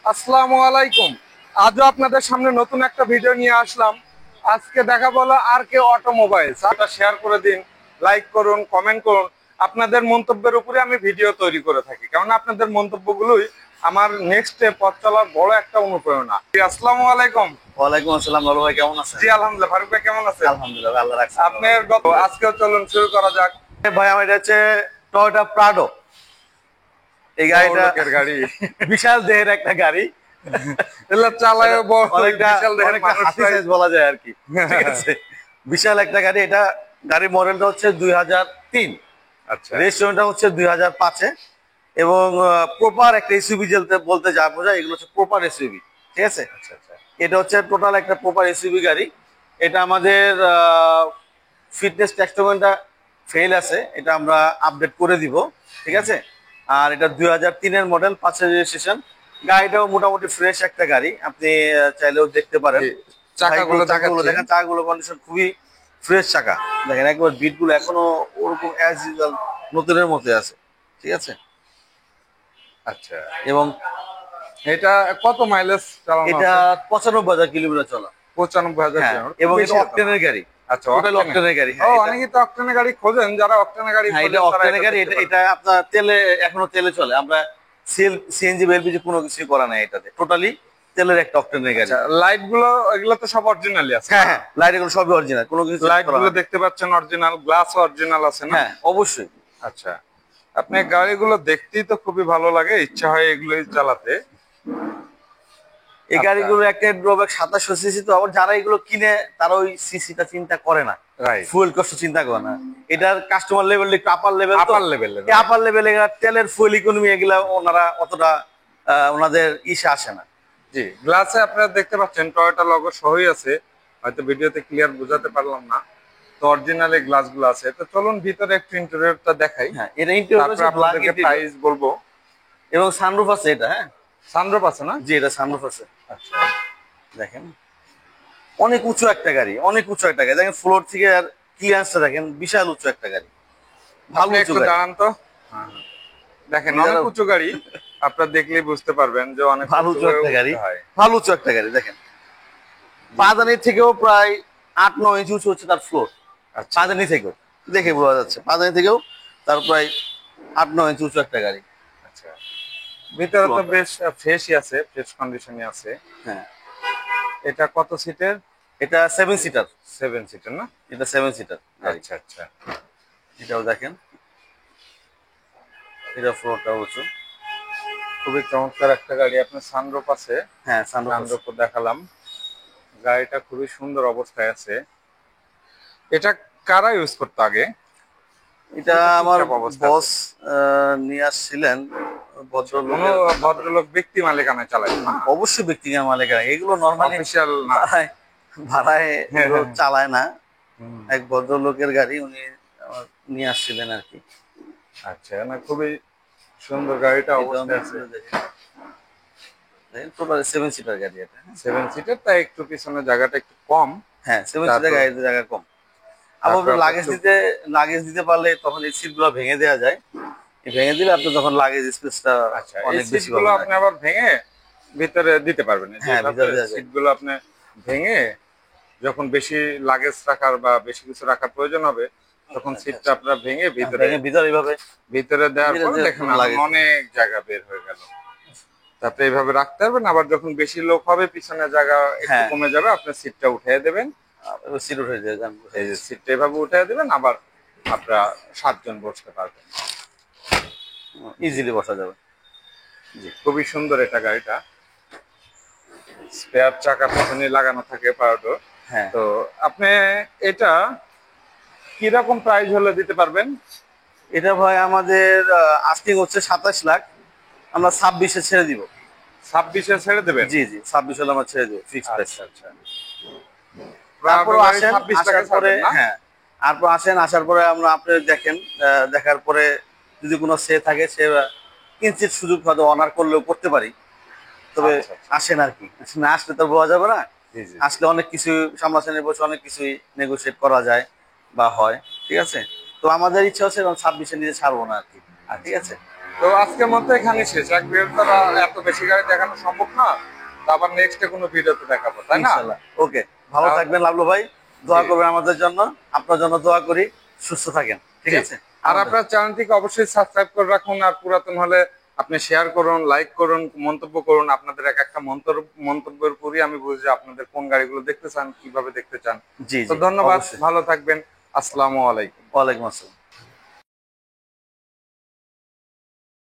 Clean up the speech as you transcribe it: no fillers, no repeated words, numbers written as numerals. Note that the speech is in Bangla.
আসসালামু আলাইকুম। আজও আপনাদের সামনে নতুন একটা ভিডিও নিয়ে আসলাম। আজকে দেখা বলো আর কে অটোমোবাইলস। এটা শেয়ার করে দিন, লাইক করুন, কমেন্ট করুন। আপনাদের মন্তব্যের উপরে আমি ভিডিও তৈরি করে থাকি, কারণ আপনাদের মন্তব্যগুলোই আমার নেক্সট পথ চলার বড় একটা অনুপ্রেরণা। আসসালামু আলাইকুম। ওয়ালাইকুম আসসালাম, লালু ভাই কেমন আছেন? জি আলহামদুলিল্লাহ। ফারুক ভাই কেমন আছেন? আলহামদুলিল্লাহ, আল্লাহ রাখছে। আপনার আজকেও চলুন শুরু করা যাক। ভাই আমার এটা হচ্ছে টয়োটা প্রাডো। এই গাড়িটা লোকের গাড়ি, বিশাল দেহের একটা গাড়ি। এগুলো চালায় অনেকটা বিশাল দেহের অনেকটা মানুষ হাতি সাইজ বলা যায় আর কি। ঠিক আছে, বিশাল একটা গাড়ি। এটা গাড়ির মডেলটা হচ্ছে 2003, আচ্ছা রেজিস্ট্রেশনটা হচ্ছে 2005-এ, এবং প্রপার একটা এসইউভি বলতে যা বোঝায় এগুলো হচ্ছে প্রপার এসইউভি। ঠিক আছে, আচ্ছা আচ্ছা এটা হচ্ছে টোটাল একটা প্রপার এসইউভি গাড়ি। এটা আমাদের ফিটনেস টেস্টমেন্টটা ফেল আছে, এটা আমরা আপডেট করে দিব। ঠিক আছে, আর এটা 2003-এর মডেল, 5-এর রেজিস্ট্রেশন। গাড়িটাও মোটামুটি ফ্রেশ একটা গাড়ি, আপনি চাইলেও দেখতে পারেন। চাকাগুলো চাকাগুলো দেখাচ্ছি। দেখেন, চাকাগুলো কন্ডিশন খুবই ফ্রেশ চাকা। দেখেন একবার বিটগুলো এখনো ওরকম অ্যাজ ইউজুয়াল নতুনের মতো আছে। ঠিক আছে, আচ্ছা, এবং এটা কত মাইলেজ চালানো এটা আছে? 95,000 কিলোমিটার চলা। 95,000 হ্যাঁ, কিলোমিটার, এবং এটা বেশি হতো না। অকটেনের গাড়ি। আচ্ছা, টোটাল অকটেনের গাড়ি। ও হ্যাঁ, অনেকেই তো অক্টেনের গাড়ি খোঁজেন, যারা অক্টেনের গাড়ি হ্যাঁ, এটা খোঁজেন তারা অকটেনের এটা গাড়ি। দেখতে এটা পারেন। এটা আপনার তেলে, এখনো তেলে চলে। আমরা সিএনজি বা এলপিজি কোনো কিছুই করা নাই এটাতে, টোটালি তেলের একটা অকটেনের গাড়ি। আচ্ছা, লাইট গুলো এগুলো তো সব অরিজিনালি আছে? হ্যাঁ হ্যাঁ, লাইট এগুলো সবই অরিজিনাল, কোনো কিছু লাইট করা গুলো হয়নি। দেখতে পাচ্ছেন অরিজিনাল, গ্লাস অরিজিনাল আছে না? হ্যাঁ অবশ্যই। আচ্ছা, আপনি গাড়িগুলো দেখতেই তো খুবই ভালো লাগে, ইচ্ছা হয় এগুলোই চালাতে। এই আচ্ছা, গাড়িগুলো একটা ড্রব্যাক, 2700 সিসি, তো আবার যারা এগুলো কিনে তারা ওই সিসিটা চিন্তা করে না, রাইট, ফুয়েল কষ্ট চিন্তা করে না। এটার কাস্টমার লেভেল একটু আপার লেভেল, তো আপার লেভেলের। আপার লেভেলে তেলের ফুয়েল ইকোনমি এগুলা ওনারা অতটা ওনাদের ইসে আসে না। জি, গ্লাসে আপনারা দেখতে পাচ্ছেন টয়োটা লোগো সহই আছে, হয়তো ভিডিওতে ক্লিয়ার বোঝাতে পারলাম না। তো অরিজিনালি গ্লাস গুলো আছে। তো চলুন ভিতরে একটু ইন্টেরিয়রটা দেখাই, হ্যাঁ, এটা ইন্টেরিয়র তারপর হচ্ছে ব্ল্যাক আপনাদেরকে ইন্টেরিয়র, প্রাইস বলবো। এবং সানরুফ আছে এটা। হ্যাঁ, সানরুফ আছে না? জি, এটা সানরুফ আছে। আচ্ছা, দেখেন অনেক উঁচু একটা গাড়ি, অনেক উঁচু একটা গাড়ি। দেখেন ফ্লোর থেকে আর ক্লিয়ারেন্সটা দেখেন, বিশাল উঁচু একটা গাড়ি, ভালো আপনি উঁচু একটু গাড়ি। দাঁড়ান তো। হ্যাঁ, দেখেন অনেক উঁচু গাড়ি, আপনারা দেখলেই বুঝতে পারবেন যে অনেক ভালো উঁচু উঁচু হয়ে একটা গাড়ি, উঠতে হয়। ভালো উঁচু একটা গাড়ি। দেখেন পাদানির থেকেও প্রায় 8-9 ইঞ্চি উঁচু হচ্ছে তার ফ্লোর। আচ্ছা পাদানি থেকেও দেখে বোঝা যাচ্ছে, পাদানি থেকেও তার প্রায় 8-9 ইঞ্চি উঁচু একটা গাড়ি। আচ্ছা, ভিতরে তো বেশ ফ্রেশই আছে, ফ্রেশ কন্ডিশনে আছে। হ্যাঁ, এটা কত সিটের? এটা 7 সিটার। 7 সিটের না? এটা 7 সিটার গাড়ি। আচ্ছা আচ্ছা, এটাও দেখেন, এটা ফ্লোরটা উঁচু। খুবই চমৎকার একটা গাড়ি। আপনার সানরুফ আছে? হ্যাঁ, সানরুফ আছে। সানরুফ দেখালাম। গাড়িটা খুবই সুন্দর অবস্থায় আছে। এটা কারা ইউজ করতো আগে? এটা আমার ঠিকঠাক অবস্থা বস আছে? নিয়ে আসছিলেন, কোনো ভদ্রলোকের। ভদ্রলোক ব্যক্তি মালিকানায় চালায় না? অবশ্যই ব্যক্তিগত মালিকানা, এগুলো নরমালি অফিসিয়াল না? ভাড়ায় ভাড়ায় হ্যাঁ, এগুলো হ্যাঁ। চালায় না। হুম, এক ভদ্রলোকের গাড়ি, উনি আমার নিয়ে আসছিলেন আর কি। আচ্ছা, না খুবই সুন্দর গাড়িটা এটা আমি অবস্থায় আছে। খুলে দেখি। দেখেন টোটাল 7 সিটার গাড়ি এটা। 7 সিটের, তাই একটু পিছনে জায়গাটা একটু কম। হ্যাঁ, 7 সিটার তারপর গাড়িতে জায়গা কম। আবার তারপর লাগেজ দিতে পারলে তখন এই সিট গুলো ভেঙে দেওয়া যায়। ভেঙে দিলে আপনি তখন লাগেজ স্পেসটা আচ্ছা, এই অনেক বেশি সিটগুলো পাবেন আর আপনি কি। আবার ভেঙে ভিতরে দিতে পারবেন। হ্যাঁ, যেভাবে ভিতরে দেওয়া যায়। সিটগুলো আপনি ভেঙে যখন বেশি লাগেজ রাখার বা বেশি কিছু রাখার প্রয়োজন হবে, তখন আচ্ছা, সিটটা আচ্ছা। আপনার ভেঙে ভিতরে ভেঙে ভিতরে এইভাবে ভিতরে দেওয়ার দিলে পরে যে দেখেন লাগেজ। অনেক জায়গা বের হয়ে গেল। তারপরে এইভাবে রাখতে পারবেন। আবার যখন বেশি লোক হবে, পিছনে জায়গা একটু হ্যাঁ, কমে যাবে, আপনার সিটটা উঠিয়ে দেবেন। সিট উঠে যায়, জান বুঝে এই যে গেছি। সিটটা এভাবে উঠিয়ে দেবেন, আবার আপনারা 7 জন বসতে পারবেন। ইজিলি বসা যাবে। জি, খুবই সুন্দর এটা গাড়িটা। স্পেয়ার চাকা পিছনে লাগানো থাকে পাওয়ারডোর। হ্যাঁ, তো আপনি এটা কিরকম প্রাইস হলে দিতে পারবেন? এটা ভাই আমাদের আস্কিং হচ্ছে 27 লাখ, আমরা 26-এ ছেড়ে দিব। 26-এ ছেড়ে দেবেন? জি জি, 26 হলে আমরা ছেড়ে দিব, ফিক্সড প্রাইস। আচ্ছা আচ্ছা, তারপর গাড়ি আসেন, 26 টাকা আসার পরে, ছাড়বেন না? হ্যাঁ, তারপর আসেন, আসার পরে আমরা আপনি দেখেন, দেখার পরে যদি কোনো সে থাকে, সে কিঞ্চিত সুযোগ হয়তো অনার করলেও করতে পারি। তবে আচ্ছা আচ্ছা, আসেন আর কি, না আসলে তো বোঝা যাবে না। জি জি, আসলে অনেক কিছু সামনাসামনি বসে অনেক কিছুই নেগোশিয়েট করা যায় বা হয়। ঠিক আছে, তো আমাদের ইচ্ছা হচ্ছে 26-এর নিচে ছাড়বো না আর কি। ঠিক আচ্ছা। আছে। তো আজকের মতো এখানে শেষ। এক ভিডিও দ্বারা এত বেশি গাড়ি দেখানো সম্ভব না। তো আবার নেক্সটে কোনো ভিডিওতে দেখাবো, তাই না? ইনশাআল্লাহ। ওকে, ভালো তাহলে- থাকবেন লাভলু ভাই, দোয়া জি। করবেন আমাদের জন্য, আপনার জন্য দোয়া করি, সুস্থ থাকেন, ঠিক জি। আছে? আর আপনার চ্যানেলটিকে অবশ্যই সাবস্ক্রাইব করে রাখুন, আর পুরাতন হলে আপনি শেয়ার করুন, লাইক করুন, মন্তব্য করুন। আপনাদের এক একটা মন্তব্যের উপরই আমি বুঝি যে আপনাদের কোন গাড়িগুলো দেখতে চান, কিভাবে দেখতে চান। জি তো জি, ধন্যবাদ, অবশ্যই। ভালো থাকবেন। আসসালামু আলাইকুম। ওয়ালাইকুম আসসালাম।